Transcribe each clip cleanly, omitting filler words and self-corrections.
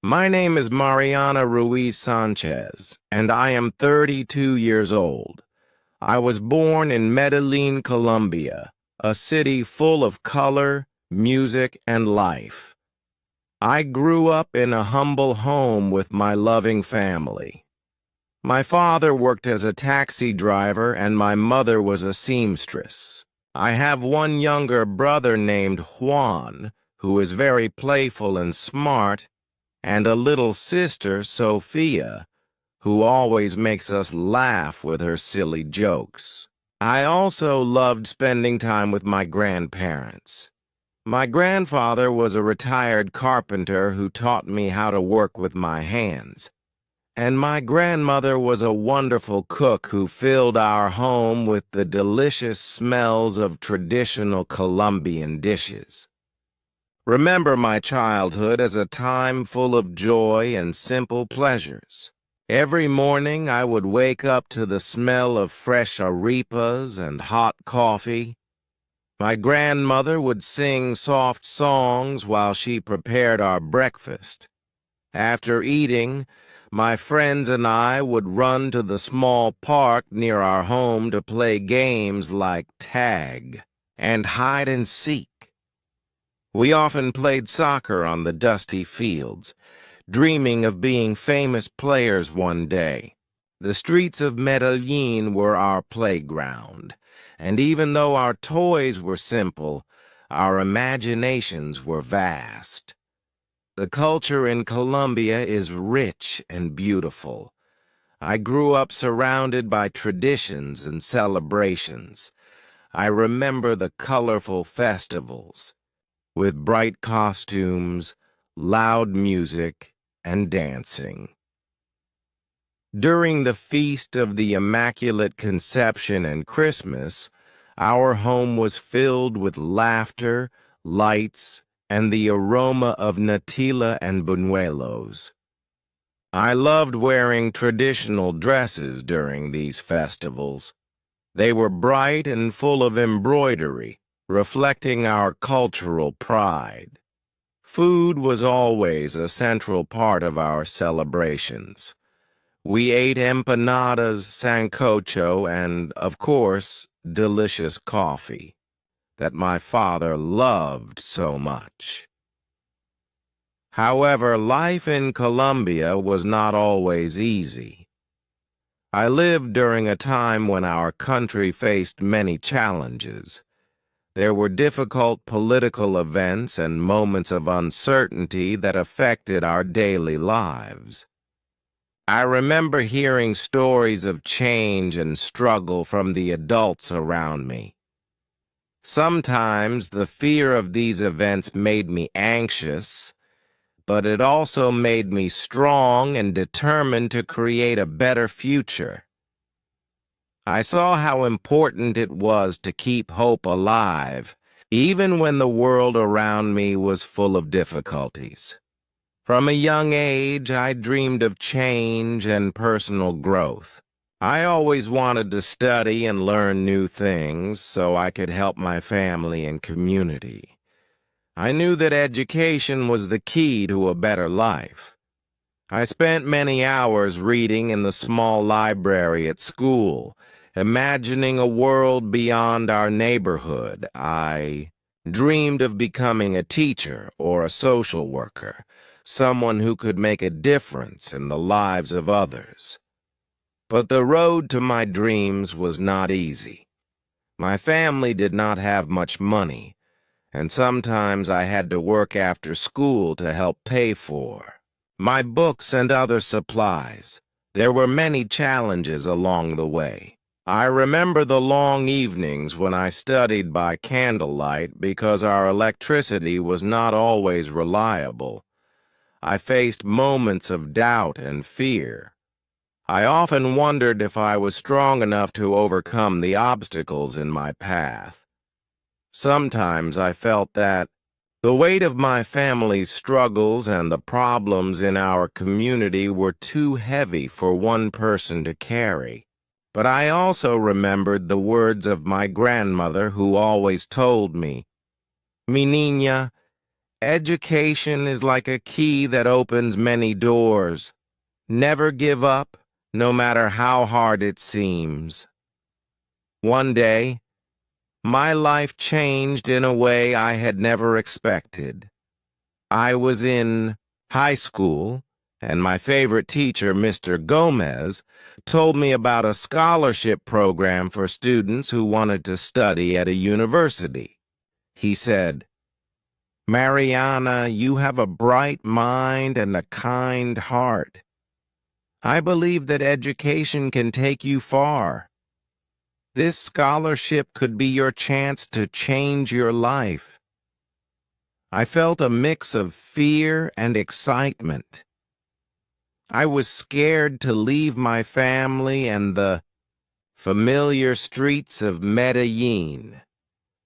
My name is Mariana Ruiz Sanchez, and I am 32 years old. I was born in Medellin, Colombia, a city full of color, music, and life. I grew up in a humble home with my loving family. My father worked as a taxi driver and my mother was a seamstress. I have one younger brother named Juan, who is very playful and smart, and a little sister, Sophia, who always makes us laugh with her silly jokes. I also loved spending time with my grandparents. My grandfather was a retired carpenter who taught me how to work with my hands, and my grandmother was a wonderful cook who filled our home with the delicious smells of traditional Colombian dishes. Remember my childhood as a time full of joy and simple pleasures. Every morning I would wake up to the smell of fresh arepas and hot coffee. My grandmother would sing soft songs while she prepared our breakfast. After eating, my friends and I would run to the small park near our home to play games like tag and hide and seek. We often played soccer on the dusty fields, dreaming of being famous players one day. The streets of Medellin were our playground, and even though our toys were simple, our imaginations were vast. The culture in Colombia is rich and beautiful. I grew up surrounded by traditions and celebrations. I remember the colorful festivals, with bright costumes, loud music, and dancing. During the Feast of the Immaculate Conception and Christmas, our home was filled with laughter, lights, and the aroma of natilla and buñuelos. I loved wearing traditional dresses during these festivals. They were bright and full of embroidery, reflecting our cultural pride. Food was always a central part of our celebrations. We ate empanadas, sancocho, and, of course, delicious coffee that my father loved so much. However, life in Colombia was not always easy. I lived during a time when our country faced many challenges. There were difficult political events and moments of uncertainty that affected our daily lives. I remember hearing stories of change and struggle from the adults around me. Sometimes the fear of these events made me anxious, but it also made me strong and determined to create a better future. I saw how important it was to keep hope alive, even when the world around me was full of difficulties. From a young age, I dreamed of change and personal growth. I always wanted to study and learn new things so I could help my family and community. I knew that education was the key to a better life. I spent many hours reading in the small library at school, imagining a world beyond our neighborhood. I dreamed of becoming a teacher or a social worker, someone who could make a difference in the lives of others. But the road to my dreams was not easy. My family did not have much money, and sometimes I had to work after school to help pay for my books and other supplies. There were many challenges along the way. I remember the long evenings when I studied by candlelight because our electricity was not always reliable. I faced moments of doubt and fear. I often wondered if I was strong enough to overcome the obstacles in my path. Sometimes I felt that the weight of my family's struggles and the problems in our community were too heavy for one person to carry. But I also remembered the words of my grandmother who always told me, "Mi niña, Education is like a key that opens many doors. Never give up, no matter how hard it seems. One day, my life changed in a way I had never expected. I was in high school, and my favorite teacher, Mr. Gomez, told me about a scholarship program for students who wanted to study at a university. He said, "Mariana, you have a bright mind and a kind heart. I believe that education can take you far. This scholarship could be your chance to change your life." I felt a mix of fear and excitement. I was scared to leave my family and the familiar streets of Medellin,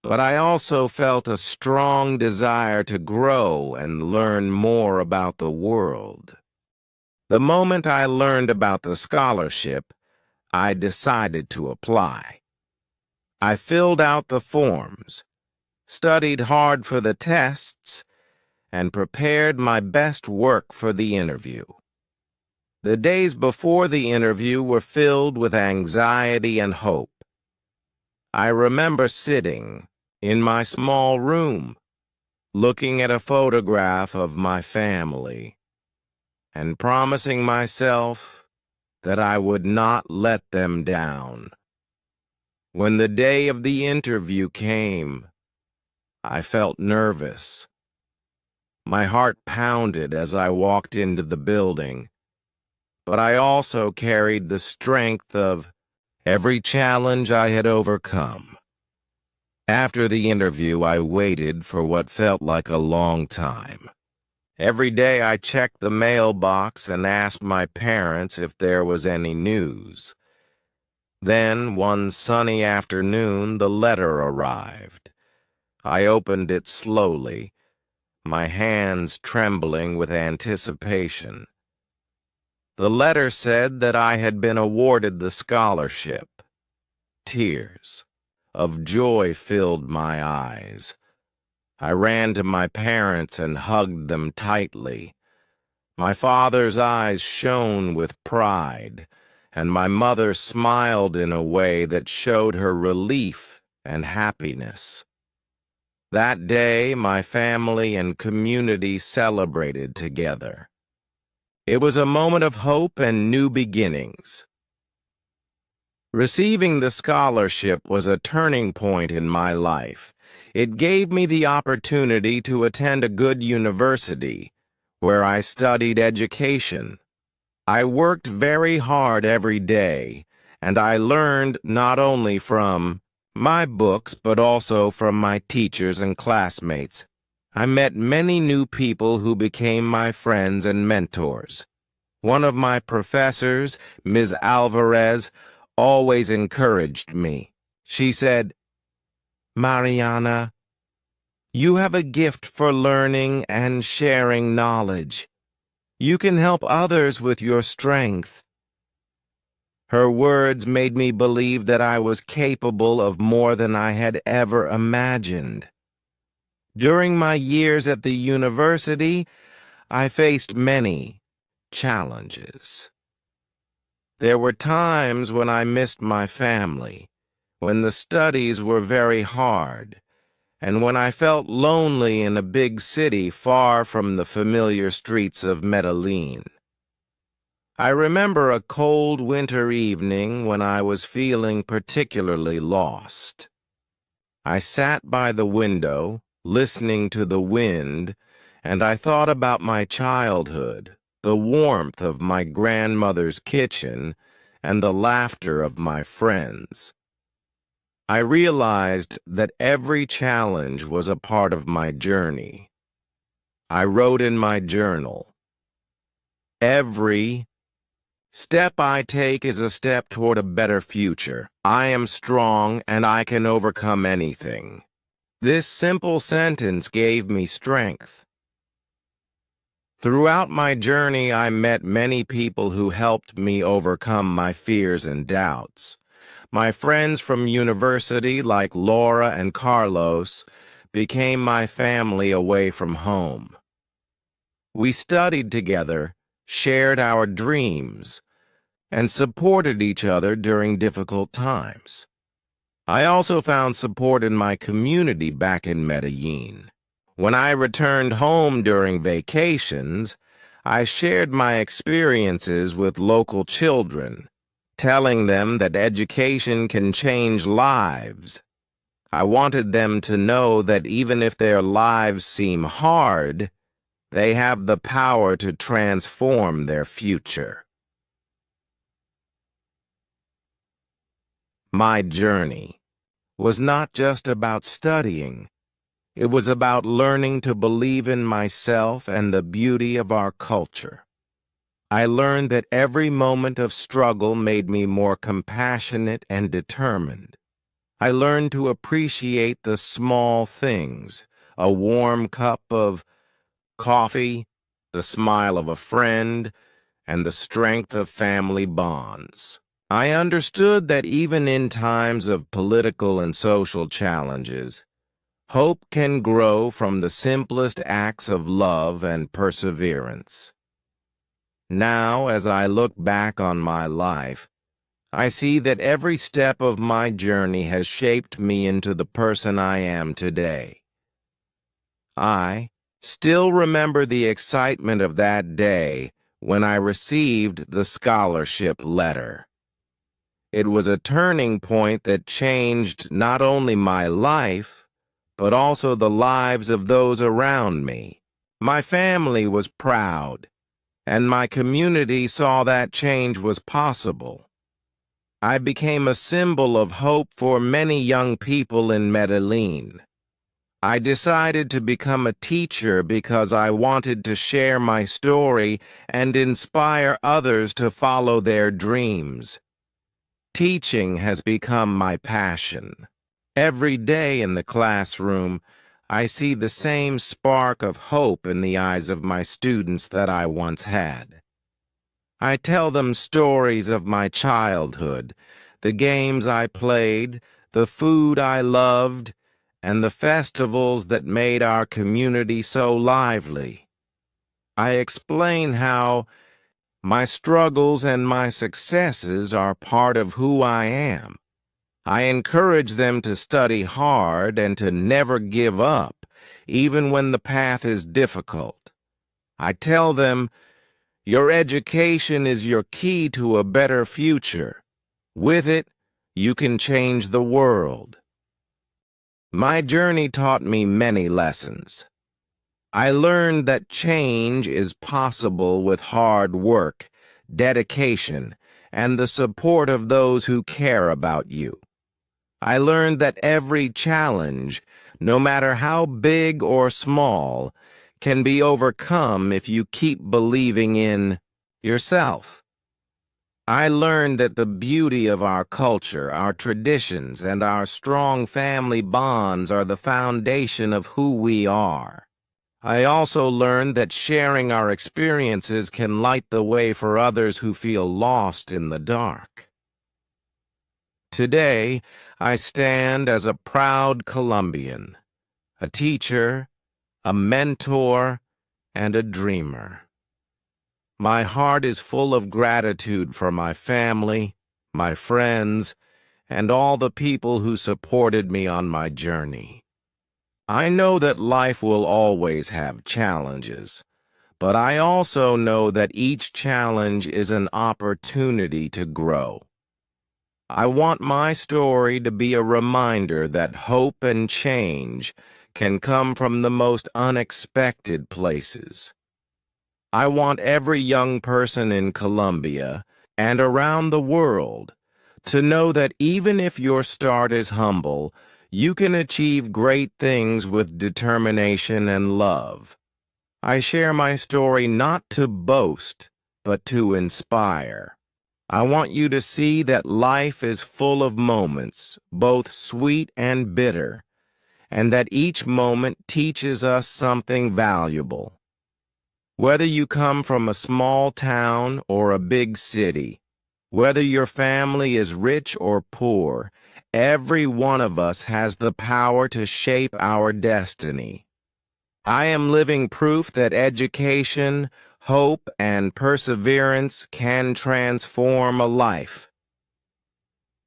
but I also felt a strong desire to grow and learn more about the world. The moment I learned about the scholarship, I decided to apply. I filled out the forms, studied hard for the tests, and prepared my best work for the interview. The days before the interview were filled with anxiety and hope. I remember sitting in my small room, looking at a photograph of my family, and promising myself that I would not let them down. When the day of the interview came, I felt nervous. My heart pounded as I walked into the building, but I also carried the strength of every challenge I had overcome. After the interview, I waited for what felt like a long time. Every day I checked the mailbox and asked my parents if there was any news. Then, one sunny afternoon, the letter arrived. I opened it slowly, my hands trembling with anticipation. The letter said that I had been awarded the scholarship. Tears of joy filled my eyes. I ran to my parents and hugged them tightly. My father's eyes shone with pride, and my mother smiled in a way that showed her relief and happiness. That day, my family and community celebrated together. It was a moment of hope and new beginnings. Receiving the scholarship was a turning point in my life. It gave me the opportunity to attend a good university, where I studied education. I worked very hard every day, and I learned not only from my books but also from my teachers and classmates. I met many new people who became my friends and mentors. One of my professors, Ms. Alvarez, always encouraged me. She said, "Mariana, you have a gift for learning and sharing knowledge. You can help others with your strength." Her words made me believe that I was capable of more than I had ever imagined. During my years at the university, I faced many challenges. There were times when I missed my family, when the studies were very hard, and when I felt lonely in a big city far from the familiar streets of Medellin. I remember a cold winter evening when I was feeling particularly lost. I sat by the window, listening to the wind, and I thought about my childhood, the warmth of my grandmother's kitchen, and the laughter of my friends. I realized that every challenge was a part of my journey. I wrote in my journal, "Every step I take is a step toward a better future. I am strong and I can overcome anything." This simple sentence gave me strength. Throughout my journey, I met many people who helped me overcome my fears and doubts. My friends from university, like Laura and Carlos, became my family away from home. We studied together, shared our dreams, and supported each other during difficult times. I also found support in my community back in Medellin. When I returned home during vacations, I shared my experiences with local children, telling them that education can change lives. I wanted them to know that even if their lives seem hard, they have the power to transform their future. My journey was not just about studying. It was about learning to believe in myself and the beauty of our culture. I learned that every moment of struggle made me more compassionate and determined. I learned to appreciate the small things, a warm cup of coffee, the smile of a friend, and the strength of family bonds. I understood that even in times of political and social challenges, hope can grow from the simplest acts of love and perseverance. Now, as I look back on my life, I see that every step of my journey has shaped me into the person I am today. I still remember the excitement of that day when I received the scholarship letter. It was a turning point that changed not only my life, but also the lives of those around me. My family was proud, and my community saw that change was possible. I became a symbol of hope for many young people in Medellin. I decided to become a teacher because I wanted to share my story and inspire others to follow their dreams. Teaching has become my passion. Every day in the classroom, I see the same spark of hope in the eyes of my students that I once had. I tell them stories of my childhood, the games I played, the food I loved, and the festivals that made our community so lively. I explain how my struggles and my successes are part of who I am. I encourage them to study hard and to never give up, even when the path is difficult. I tell them, your education is your key to a better future. With it, you can change the world. My journey taught me many lessons. I learned that change is possible with hard work, dedication, and the support of those who care about you. I learned that every challenge, no matter how big or small, can be overcome if you keep believing in yourself. I learned that the beauty of our culture, our traditions, and our strong family bonds are the foundation of who we are. I also learned that sharing our experiences can light the way for others who feel lost in the dark. Today, I stand as a proud Colombian, a teacher, a mentor, and a dreamer. My heart is full of gratitude for my family, my friends, and all the people who supported me on my journey. I know that life will always have challenges, but I also know that each challenge is an opportunity to grow. I want my story to be a reminder that hope and change can come from the most unexpected places. I want every young person in Colombia and around the world to know that even if your start is humble, you can achieve great things with determination and love. I share my story not to boast, but to inspire. I want you to see that life is full of moments, both sweet and bitter, and that each moment teaches us something valuable. Whether you come from a small town or a big city, whether your family is rich or poor, every one of us has the power to shape our destiny. I am living proof that education, hope, and perseverance can transform a life.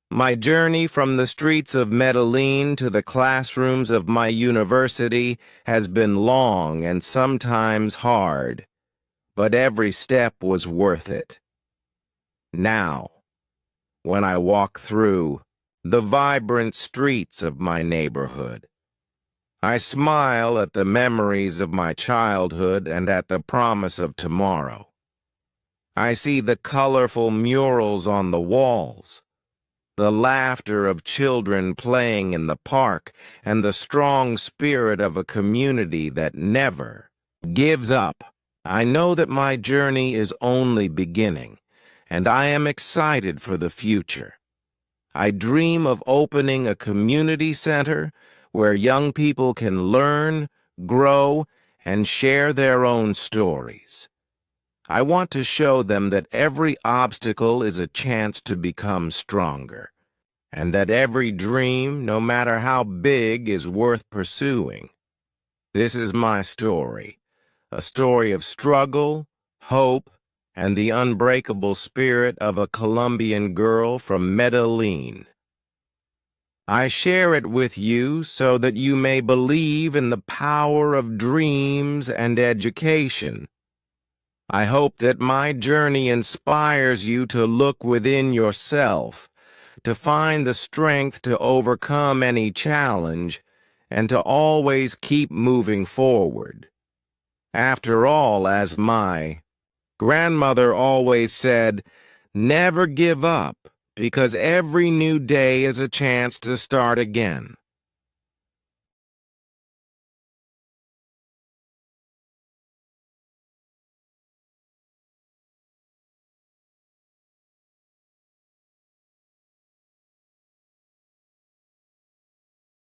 My journey from the streets of Medellin to the classrooms of my university has been long and sometimes hard, but every step was worth it. Now, when I walk through the vibrant streets of my neighborhood, I smile at the memories of my childhood and at the promise of tomorrow. I see the colorful murals on the walls, the laughter of children playing in the park, and the strong spirit of a community that never gives up. I know that my journey is only beginning, and I am excited for the future. I dream of opening a community center where young people can learn, grow, and share their own stories. I want to show them that every obstacle is a chance to become stronger, and that every dream, no matter how big, is worth pursuing. This is my story, a story of struggle, hope, and the unbreakable spirit of a Colombian girl from Medellin. I share it with you so that you may believe in the power of dreams and education. I hope that my journey inspires you to look within yourself, to find the strength to overcome any challenge, and to always keep moving forward. After all, as my grandmother always said, never give up, because every new day is a chance to start again.